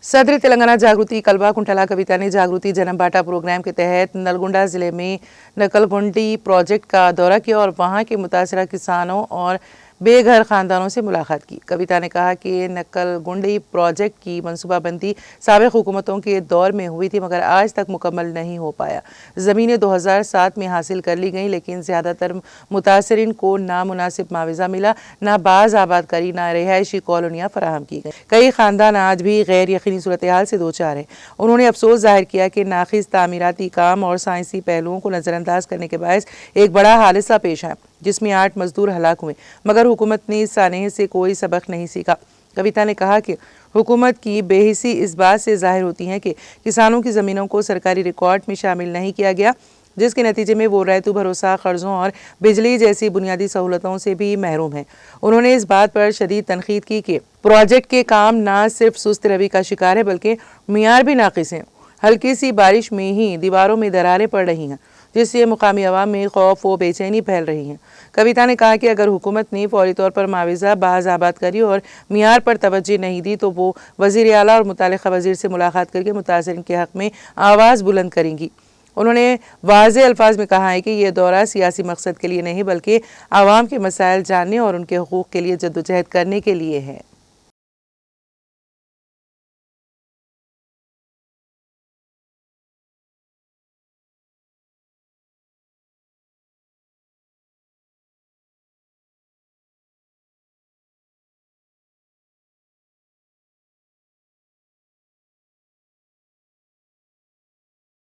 सदर तेलंगाना जागृति कल्बा कुंटला कविता ने जागृति जन्म बांटा प्रोग्राम के तहत नलगुंडा जिले में नकलगुंडी प्रोजेक्ट का दौरा किया और वहां के मुतासरा किसानों और बेघर खानदानों से मुलाकात की। कविता ने कहा कि नकलगुंडी प्रोजेक्ट की मनसूबाबंदी साबिक हुकूमतों के दौर में हुई थी मगर आज तक मुकम्मल नहीं हो पाया। ज़मीनें 2007 में हासिल कर ली गईं लेकिन ज़्यादातर मुतासरीन को ना मुनासिब मुआवजा मिला, ना बाज़ आबादकारी, ना रिहायशी कॉलोनियाँ फराहम की गई। कई खानदान आज भी गैर यकीनी सूरत हाल से दो चार हैं। उन्होंने अफसोस जाहिर किया कि नाखिस तामीराती काम और साइंसी पहलुओं को नज़रअंदाज करने के बायस एक बड़ा हादसा पेश आया जिसमें 8 मजदूर हलाक हुए मगर हुकूमत ने इस सानहे से कोई सबक नहीं सीखा। कविता ने कहा कि हुकूमत की बेहिसी इस बात से जाहिर होती है कि किसानों की ज़मीनों को सरकारी रिकॉर्ड में शामिल नहीं किया गया, जिसके नतीजे में वो रैतु भरोसा कर्जों और बिजली जैसी बुनियादी सहूलतों से भी महरूम हैं। उन्होंने इस बात पर शदीद तनकीद की कि प्रोजेक्ट के काम न सिर्फ सुस्त रवि का शिकार है बल्कि मियार भी नाकिस हैं। हल्की सी बारिश में ही दीवारों में दरारें पड़ रही हैं जिससे मुकामी अवाम में खौफ व बेचैनी फैल रही है। कविता ने कहा कि अगर हुकूमत ने फौरी तौर पर मुआवजा, बाज़ आबादकारी और मियार पर तवज्जो नहीं दी तो वो वज़ीर आला और मुतालिका वज़ीर से मुलाकात करके मुतासरीन के हक़ में आवाज़ बुलंद करेंगी। उन्होंने वाज़े अल्फाज में कहा है कि यह दौरा सियासी मकसद के लिए नहीं बल्कि आवाम के मसाइल जानने और उनके हकूक़ के लिए जद्दोजहद करने के लिए है।